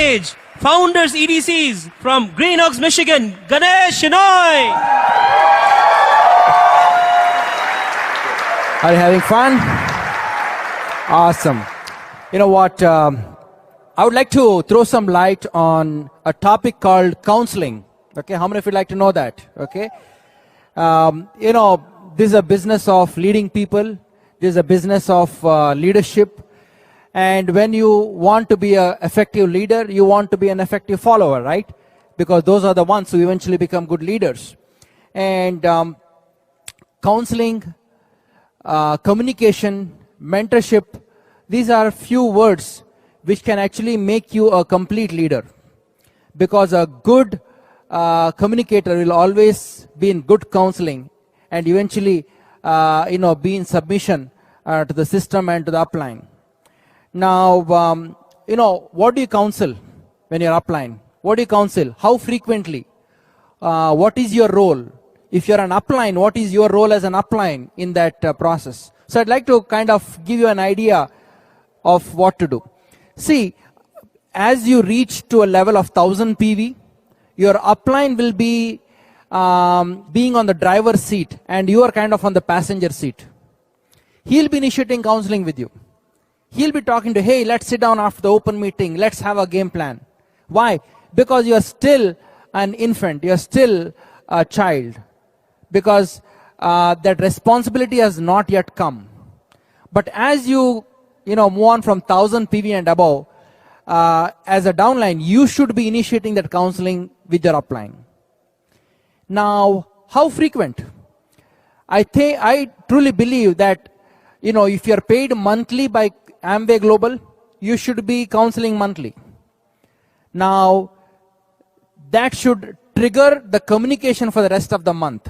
stage, founders EDCs from Green Oaks, Michigan, Ganesh, SHENOY. Are you having fun? Awesome. You know what? I would like to throw some light on a topic called counseling. Okay, how many of you like to know that? Okay. You know, this is a business of leading people. This is a business of leadership. And when you want to be an effective leader, you want to be an effective follower, right? Because those are the ones who eventually become good leaders. And counseling, communication, mentorship, these are few words which can actually make you a complete leader. Because a good communicator will always be in good counseling and eventually be in submission to the system and to the upline. Now, what do you counsel when you're upline? What do you counsel? How frequently? What is your role? If you're an upline, what is your role as an upline in that process? So I'd like to kind of give you an idea of what to do. See, as you reach to a level of 1000 PV, your upline will be being on the driver's seat and you are kind of on the passenger seat. He'll be initiating counseling with you. He'll be talking to, hey, let's sit down after the open meeting. Let's have a game plan. Why? Because you're still an infant. You're still a child. Because that responsibility has not yet come. But as you move on from 1000 PV and above, as a downline, you should be initiating that counseling with your upline. Now, how frequent? I truly believe that, if you're paid monthly by Amway Global, you should be counseling monthly. Now, that should trigger the communication for the rest of the month.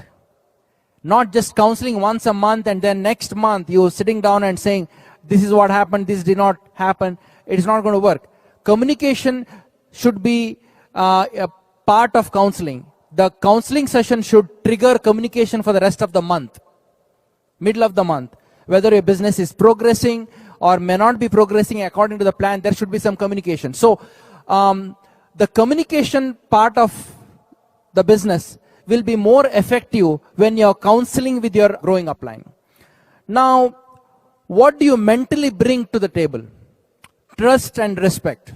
Not just counseling once a month and then next month you're sitting down and saying, this is what happened, this did not happen. It is not going to work. Communication should be a part of counseling. The counseling session should trigger communication for the rest of the month, middle of the month. Whether your business is progressing or may not be progressing according to the plan, there should be some communication. So the communication part of the business will be more effective when you're counseling with your growing upline. Now, what do you mentally bring to the table? Trust and respect.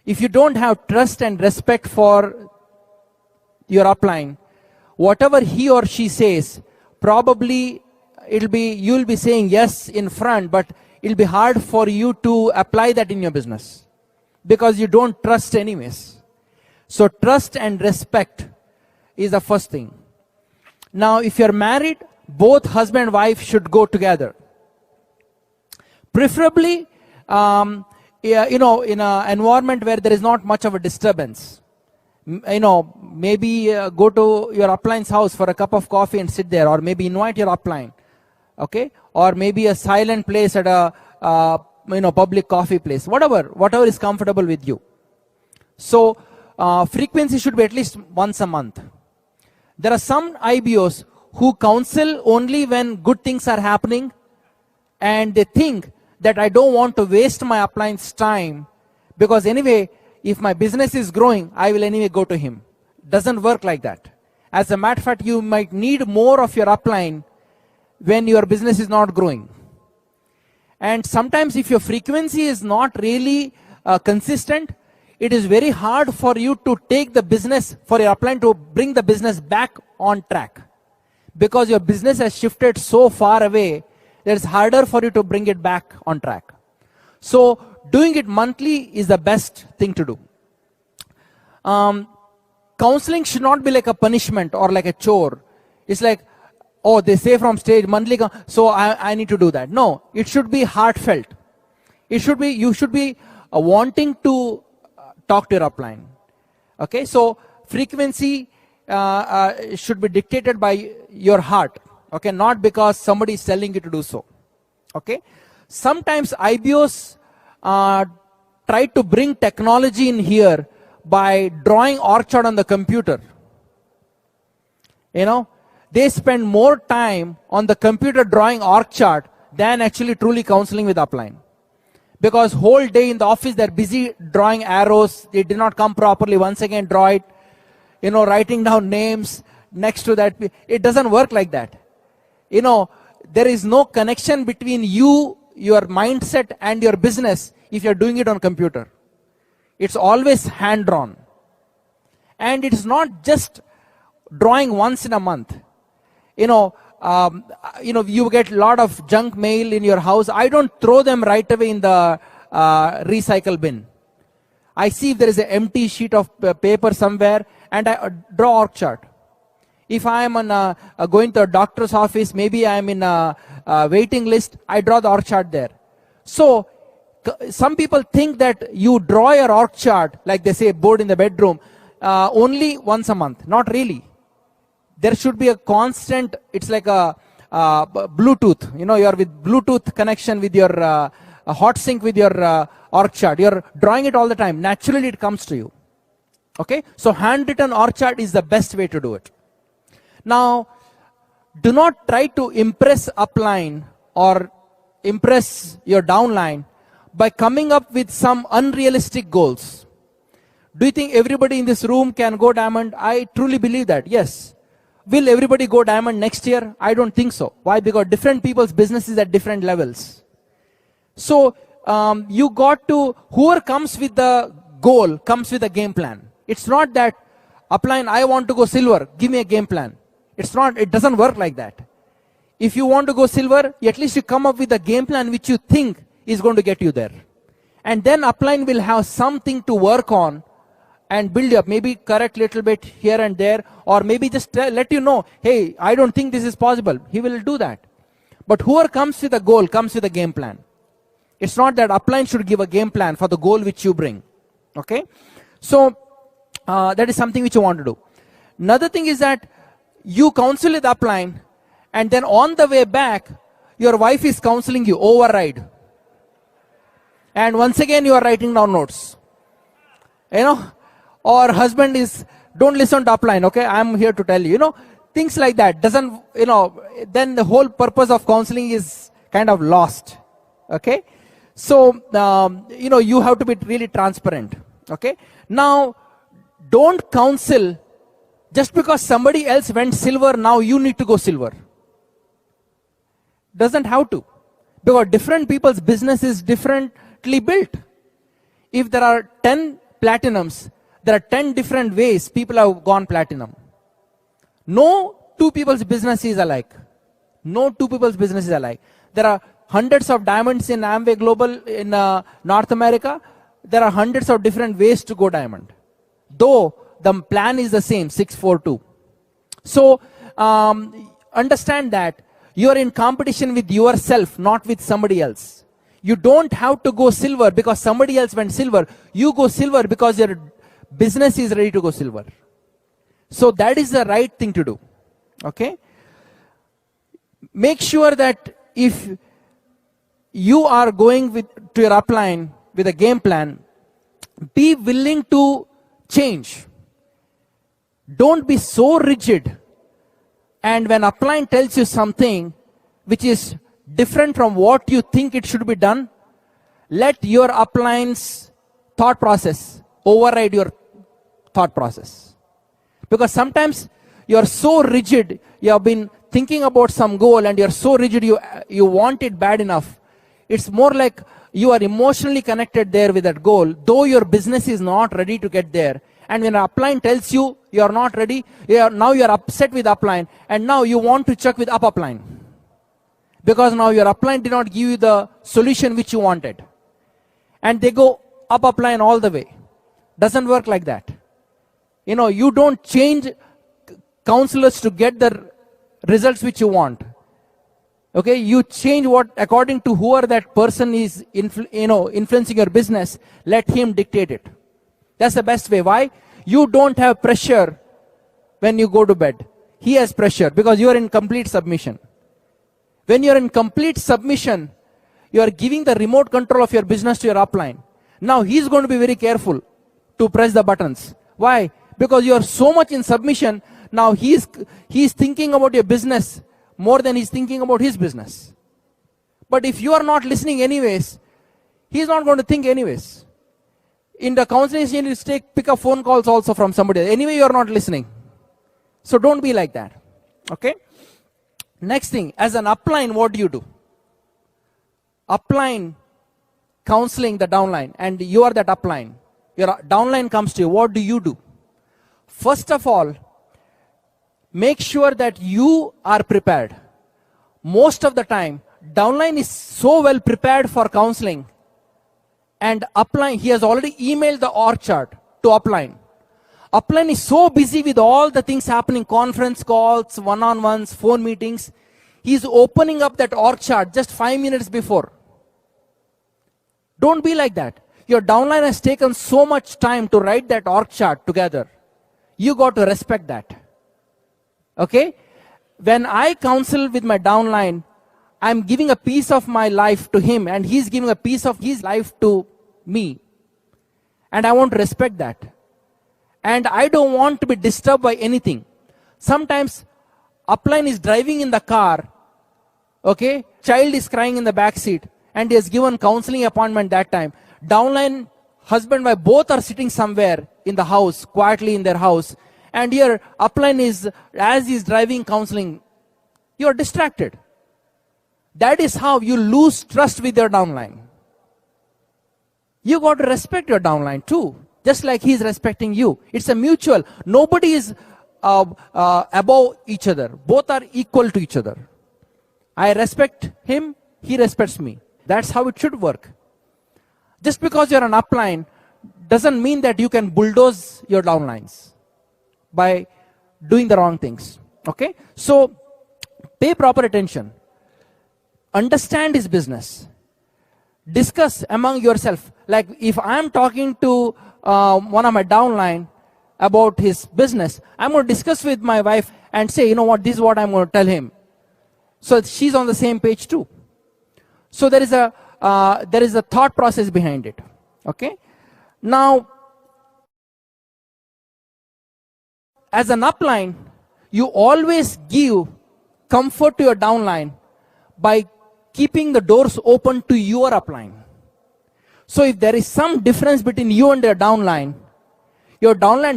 If you don't have trust and respect for your upline, whatever he or she says, probably you'll be saying yes in front, but it'll be hard for you to apply that in your business because you don't trust anyways. So trust and respect is the first thing. Now, if you're married, both husband and wife should go together. Preferably, in an environment where there is not much of a disturbance. Maybe go to your upline's house for a cup of coffee and sit there, or maybe invite your upline, okay? Or maybe a silent place at a public coffee place, whatever is comfortable with you. So frequency should be at least once a month. There are some IBOs who counsel only when good things are happening, and they think that I don't want to waste my upline's time because anyway, if my business is growing, I will anyway go to him. Doesn't work like that. As a matter of fact, you might need more of your upline when your business is not growing. And sometimes if your frequency is not really consistent, it is very hard for you to take the business, for your upline to bring the business back on track. Because your business has shifted so far away, that it's harder for you to bring it back on track. So doing it monthly is the best thing to do. Counseling should not be like a punishment or like a chore. It's like, oh, they say from stage monthly, so I need to do that. No, it should be heartfelt. You should be wanting to talk to your upline. Okay, so frequency should be dictated by your heart. Okay, not because somebody is telling you to do so. Okay, sometimes IBOs try to bring technology in here by drawing org chart on the computer. They spend more time on the computer drawing org chart than actually truly counseling with upline. because whole day in the office they're busy drawing arrows. They did not come properly. Once again, draw it. Writing down names next to that. It doesn't work like that. There is no connection between you, your mindset, and your business if you're doing it on computer. It's always hand-drawn. And it's not just drawing once in a month. You get a lot of junk mail in your house. I don't throw them right away in the recycle bin. I see if there is an empty sheet of paper somewhere, and I draw org chart. If I am going to a doctor's office, maybe I am in a waiting list, I draw the org chart there. So some people think that you draw your org chart, like they say, board in the bedroom, only once a month. Not really. There should be a constant, it's like a Bluetooth. You're with Bluetooth connection with your hot sync with your org chart. You're drawing it all the time. Naturally, it comes to you. Okay? So handwritten org chart is the best way to do it. Now, do not try to impress upline or impress your downline by coming up with some unrealistic goals. Do you think everybody in this room can go diamond? I truly believe that, yes. Will everybody go diamond next year? I don't think so. Why? Because different people's businesses at different levels. So, you got to, whoever comes with the goal comes with a game plan. It's not that, upline, I want to go silver, give me a game plan. It doesn't work like that. If you want to go silver, at least you come up with a game plan which you think is going to get you there. And then upline will have something to work on and build up, maybe correct little bit here and there, or maybe just let you know, hey, I don't think this is possible. He will do that. But whoever comes with a goal comes with a game plan. It's not that upline should give a game plan for the goal which you bring. Okay? So, that is something which you want to do. Another thing is that you counsel with upline, and then on the way back, your wife is counseling you, override. And once again, you are writing down notes. Or husband is, don't listen to upline, okay? I'm here to tell you, things like that. Then the whole purpose of counseling is kind of lost. Okay? So, you have to be really transparent. Okay? Now, don't counsel just because somebody else went silver, now you need to go silver. Doesn't have to. Because different people's business is differently built. If there are 10 platinums, there are 10 different ways people have gone platinum. No two people's business is alike. No two people's business is alike. There are hundreds of diamonds in Amway Global in North America. There are hundreds of different ways to go diamond. Though the plan is the same, 642. So, understand that you are in competition with yourself, not with somebody else. You don't have to go silver because somebody else went silver. You go silver because your business is ready to go silver. So that is the right thing to do. Okay? Make sure that if you are going to your upline with a game plan, be willing to change. Don't be so rigid. And when upline tells you something which is different from what you think it should be done, let your upline's thought process override your thought process. Because sometimes you are so rigid, you have been thinking about some goal and you are so rigid, you want it bad enough. It's more like you are emotionally connected there with that goal, though your business is not ready to get there. And when an upline tells you you are not ready, now you are upset with upline, and now you want to check with upline. Because now your upline did not give you the solution which you wanted. And they go upline all the way. Doesn't work like that. You don't change counselors to get the results which you want. Okay, you change what according to whoever that person is influencing your business. Let him dictate it. That's the best way. Why? You don't have pressure when you go to bed. He has pressure because you are in complete submission. When you are in complete submission, you are giving the remote control of your business to your upline. Now he's going to be very careful to press the buttons. Why? Because you are so much in submission. Now he's thinking about your business more than he's thinking about his business. But if you are not listening anyways, He's not going to think anyways. In the counseling session, you pick up phone calls also from somebody else. Anyway, you're not listening. So don't be like that. Okay? Next thing, as an upline, what do you do? Upline counseling the downline, and you are that upline. Your downline comes to you. What do you do? First of all, make sure that you are prepared. Most of the time, downline is so well prepared for counseling, and upline, he has already emailed the org chart to upline. Upline is so busy with all the things happening, conference calls, one-on-ones, phone meetings. He's opening up that org chart just 5 minutes before. Don't be like that. Your downline has taken so much time to write that org chart together. You got to respect that. Okay? When I counsel with my downline, I'm giving a piece of my life to him, and he's giving a piece of his life to me. And I want to respect that. And I don't want to be disturbed by anything. Sometimes upline is driving in the car, okay? Child is crying in the back seat, and he has given counseling appointment that time. Downline, husband and wife, both are sitting somewhere in the house, quietly in their house. And here, upline is, as he's driving counseling, you are distracted. That is how you lose trust with your downline. You got to respect your downline too, just like he's respecting you. It's a mutual. Nobody is above each other. Both are equal to each other. I respect him, he respects me. That's how it should work. Just because you're an upline doesn't mean that you can bulldoze your downlines by doing the wrong things. Okay? So, pay proper attention. Understand his business. Discuss among yourself. Like if I'm talking to one of my downline about his business, I'm going to discuss with my wife and say, you know what, this is what I'm going to tell him. So she's on the same page too. So there is a thought process behind it. Okay? Now, as an upline, you always give comfort to your downline by keeping the doors open to your upline. So if there is some difference between you and your downline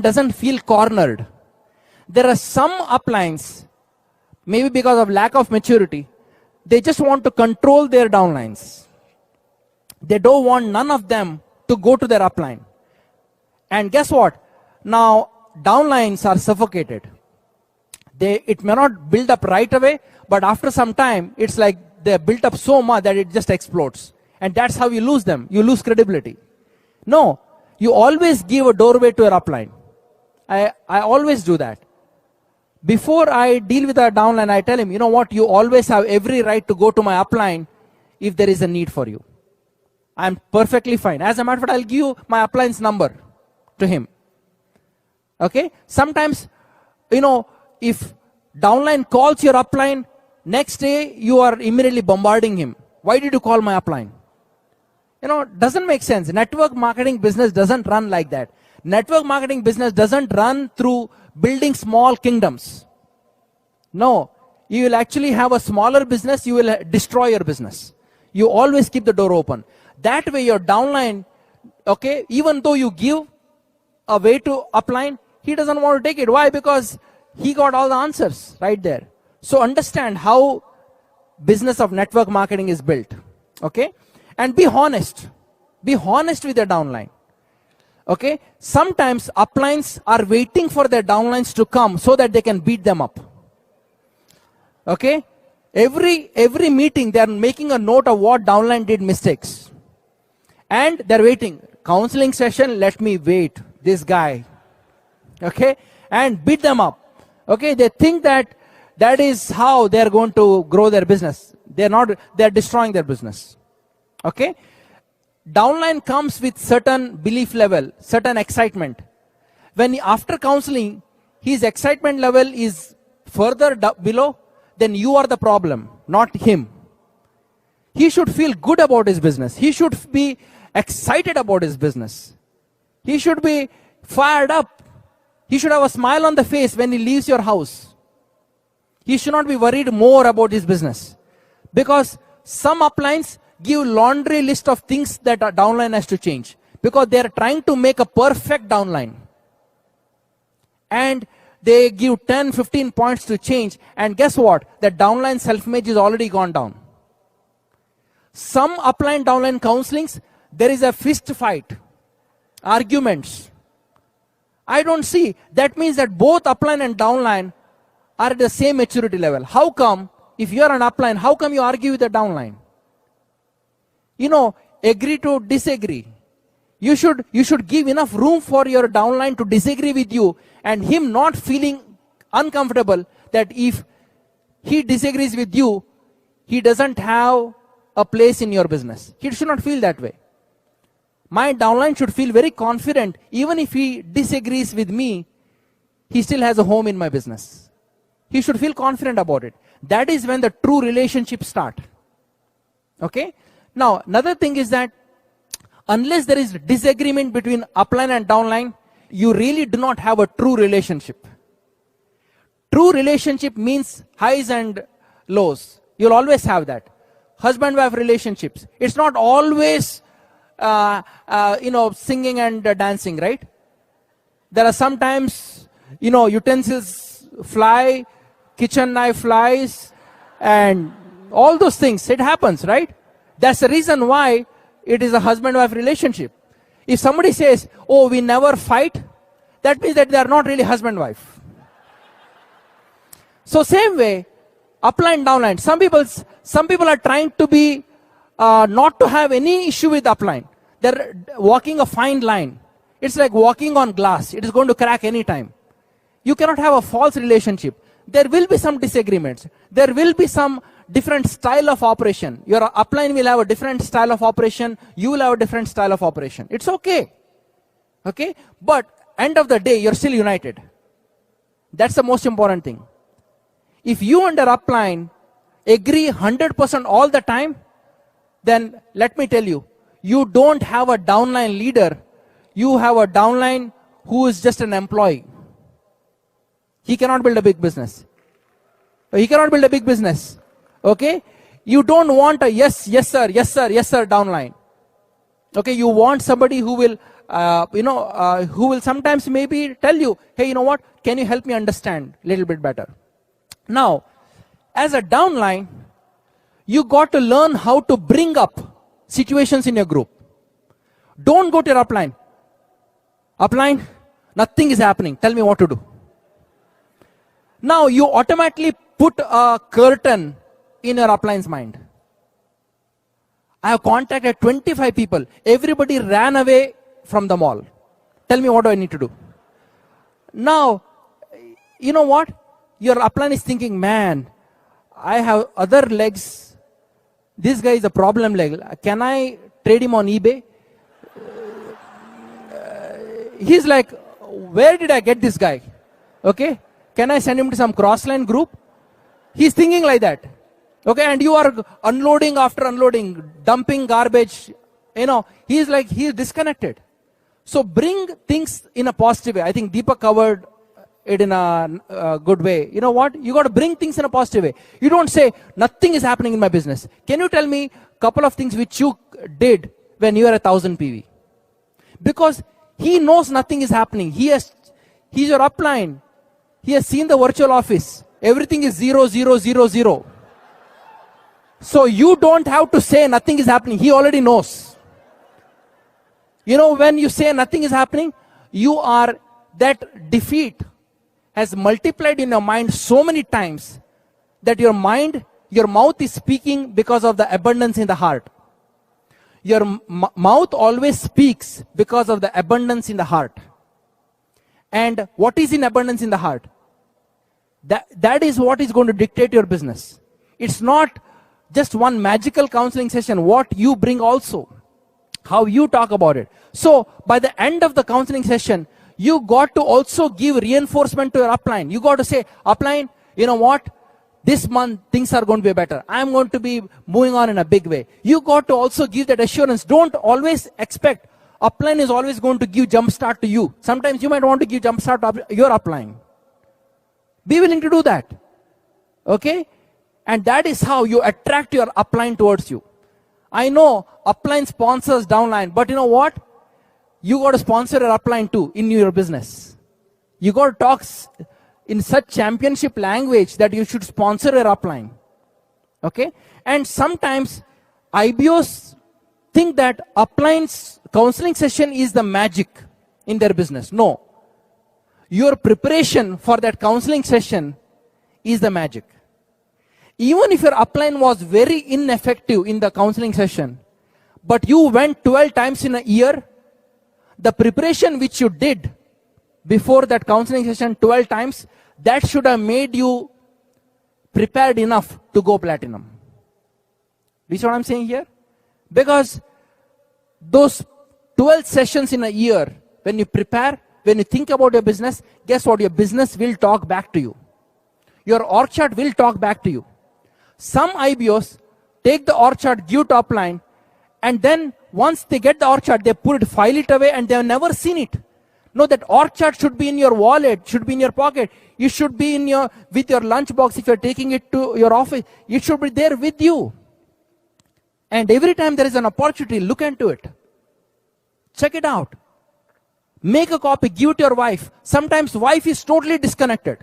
doesn't feel cornered. There are some uplines, maybe because of lack of maturity, they just want to control their downlines. They don't want none of them to go to their upline. And guess what? Now, downlines are suffocated. It may not build up right away, but after some time, it's like they're built up so much that it just explodes. And that's how you lose them. You lose credibility. No, you always give a doorway to your upline. I always do that. Before I deal with a downline, I tell him, you know what, you always have every right to go to my upline if there is a need for you. I'm perfectly fine. As a matter of fact, I'll give you my upline's number to him. Okay? Sometimes, you know, if downline calls your upline, next day you are immediately bombarding him. Why did you call my upline? You know, doesn't make sense. Network marketing business doesn't run like that. Network marketing business doesn't run through building small kingdoms. No, you will actually have a smaller business, you will destroy your business. You always keep the door open. That way your downline, okay, even though you give a way to upline, he doesn't want to take it. Why? Because he got all the answers right there. So understand how business of network marketing is built. Okay? And be honest. Be honest with your downline. Okay? Sometimes uplines are waiting for their downlines to come so that they can beat them up. Okay? Every meeting they are making a note of what downline did mistakes. And they're waiting. Counseling session, let me wait. This guy. Okay? And beat them up. Okay? They think that is how they're going to grow their business. They're destroying their business. Okay? Downline comes with certain belief level, certain excitement. When after counseling, his excitement level is further below, then you are the problem, not him. He should feel good about his business. He should be excited about his business. He should be fired up. He should have a smile on the face when he leaves your house. He should not be worried more about his business. Because some uplines, give laundry list of things that a downline has to change, because they are trying to make a perfect downline. And they give 10, 15 points to change, and guess what? The downline self-image is already gone down. Some upline downline counselings, there is a fist fight, arguments. I don't see. That means that both upline and downline are at the same maturity level. How come, if you are an upline, how come you argue with the downline? You know, agree to disagree. You should give enough room for your downline to disagree with you, and him not feeling uncomfortable that if he disagrees with you, he doesn't have a place in your business. He should not feel that way. My downline should feel very confident, even if he disagrees with me, he still has a home in my business. He should feel confident about it. That is when the true relationships start. Okay? Now, another thing is that unless there is disagreement between upline and downline, you really do not have a true relationship. True relationship means highs and lows. You'll always have that. Husband-wife relationships. It's not always, singing and dancing, right? There are sometimes, utensils fly, kitchen knife flies, and all those things. It happens, right? That's the reason why it is a husband-wife relationship. If somebody says, oh, we never fight, that means that they are not really husband-wife. So same way, upline, downline. Some people are trying to be, not to have any issue with upline. They're walking a fine line. It's like walking on glass. It is going to crack any time. You cannot have a false relationship. There will be some disagreements. There will be some different style of operation. Your upline will have a different style of operation. You will have a different style of operation. It's okay. Okay? But end of the day, you're still united. That's the most important thing. If you and your upline agree 100% all the time, then let me tell you, you don't have a downline leader. You have a downline who is just an employee. He cannot build a big business. He cannot build a big business. Okay? You don't want a yes sir downline. Okay? You want somebody who will, who will sometimes maybe tell you, hey, you know what? Can you help me understand a little bit better? Now, as a downline, you got to learn how to bring up situations in your group. Don't go to your upline. Upline, nothing is happening. Tell me what to do. Now, you automatically put a curtain in your upline's mind. I have contacted 25 people. Everybody ran away from the mall. Tell me what do I need to do. Now, you know what? Your upline is thinking, man, I have other legs. This guy is a problem leg. Can I trade him on eBay? He's like, where did I get this guy? Okay? Can I send him to some crossline group? He's thinking like that. Okay? And you are unloading after unloading, dumping garbage. He's disconnected. So bring things in a positive way. I think Deepak covered it in a good way. You know what? You got to bring things in a positive way. You don't say, nothing is happening in my business. Can you tell me a couple of things which you did when you were 1,000 PV? Because he knows nothing is happening. He's your upline. He has seen the virtual office. Everything is 0, 0, 0, 0. So you don't have to say nothing is happening. He already knows. When you say nothing is happening, that defeat has multiplied in your mind so many times that your mouth is speaking because of the abundance in the heart. Your mouth always speaks because of the abundance in the heart. And what is in abundance in the heart? That is what is going to dictate your business. It's not just one magical counseling session. What you bring also. How you talk about it. So, by the end of the counseling session, you got to also give reinforcement to your upline. You got to say, upline, you know what? This month, things are going to be better. I'm going to be moving on in a big way. You got to also give that assurance. Don't always expect upline is always going to give jump start to you. Sometimes you might want to give jump start to your upline. Be willing to do that. Okay? And that is how you attract your upline towards you. I know upline sponsors downline, but you know what? You got to sponsor your upline too in your business. You got to talk in such championship language that you should sponsor your upline. Okay? And sometimes IBOs think that upline's counseling session is the magic in their business. No. Your preparation for that counseling session is the magic. Even if your upline was very ineffective in the counseling session, but you went 12 times in a year, the preparation which you did before that counseling session 12 times, that should have made you prepared enough to go platinum. Do you see what I'm saying here? Because those 12 sessions in a year, when you prepare, when you think about your business, guess what? Your business will talk back to you. Your org chart will talk back to you. Some IBOs take the org chart, give to upline, and then once they get the org chart, they put it, file it away, and they have never seen it. No, that org chart should be in your wallet, should be in your pocket. It should be in your, with your lunchbox if you're taking it to your office. It should be there with you. And every time there is an opportunity, look into it. Check it out. Make a copy, give it to your wife. Sometimes wife is totally disconnected.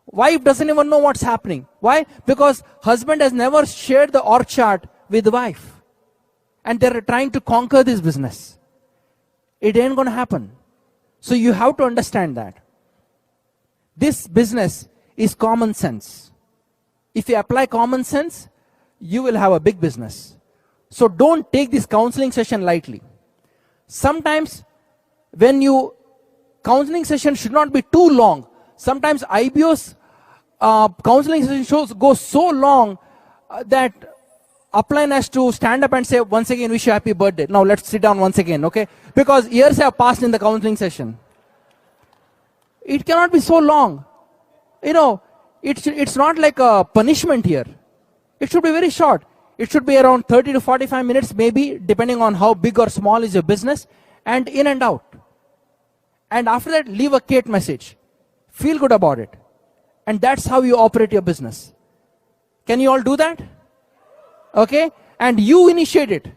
Wife doesn't even know what's happening. Why? Because husband has never shared the org chart with the wife. And they're trying to conquer this business. It ain't going to happen. So you have to understand that. This business is common sense. If you apply common sense, you will have a big business. So don't take this counseling session lightly. Sometimes when you, counseling session should not be too long. Sometimes IBOs counseling sessions go so long that upline has to stand up and say, once again, wish you happy birthday. Now let's sit down once again, okay? Because years have passed in the counseling session. It cannot be so long. You know, it's not like a punishment here. It should be very short. It should be around 30 to 45 minutes maybe, depending on how big or small is your business, and in and out. And after that, leave a Kate message. Feel good about it. And that's how you operate your business. Can you all do that? Okay? And you initiate it.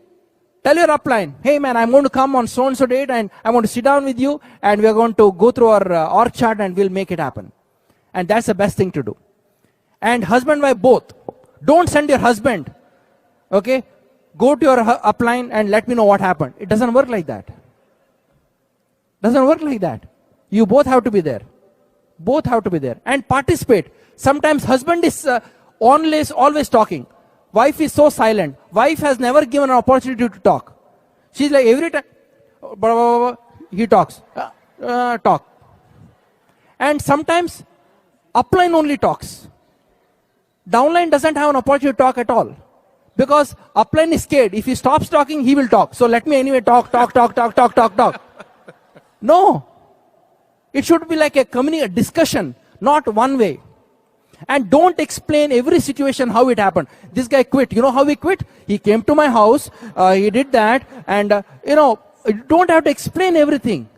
Tell your upline, hey man, I'm going to come on so-and-so date and I want to sit down with you and we're going to go through our org chart and we'll make it happen. And that's the best thing to do. And husband, wife, both. Don't send your husband. Okay? Go to your upline and let me know what happened. It doesn't work like that. Doesn't work like that. You both have to be there. Both have to be there. And participate. Sometimes husband is always talking. Wife is so silent. Wife has never given an opportunity to talk. She's like every time, he talks. Talk. And sometimes upline only talks. Downline doesn't have an opportunity to talk at all. Because upline is scared. If he stops talking, he will talk. So let me anyway talk. No. It should be like a discussion, not one way. And don't explain every situation how it happened. This guy quit. You know how he quit? He came to my house, he did that, and you don't have to explain everything.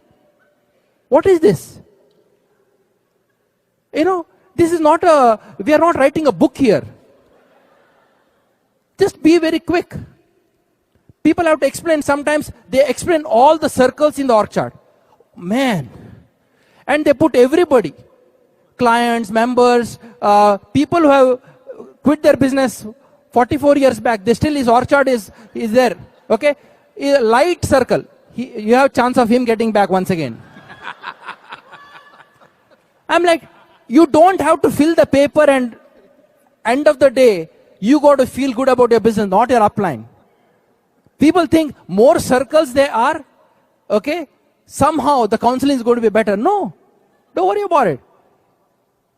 What is this? This is not we are not writing a book here. Just be very quick. People have to explain. Sometimes they explain all the circles in the org chart. Man. And they put everybody. Clients, members, people who have quit their business 44 years back, they still, his org chart is there. Okay? A light circle. You have chance of him getting back once again. I'm like, you don't have to fill the paper and end of the day, you got to feel good about your business, not your upline. People think more circles they are, okay, somehow the counseling is going to be better. No, don't worry about it.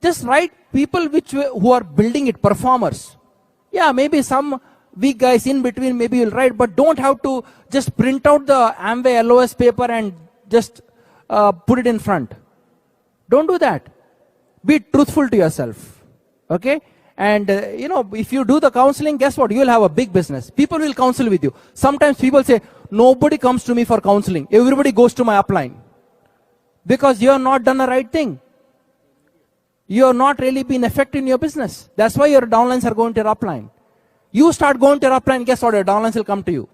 Just write people who are building it, performers. Yeah, maybe some weak guys in between, maybe you'll write, but don't have to just print out the Amway LOS paper and just put it in front. Don't do that. Be truthful to yourself. Okay? And if you do the counseling, guess what? You will have a big business. People will counsel with you. Sometimes people say, nobody comes to me for counseling. Everybody goes to my upline. Because you have not done the right thing. You have not really been effective in your business. That's why your downlines are going to your upline. You start going to your upline, guess what? Your downlines will come to you.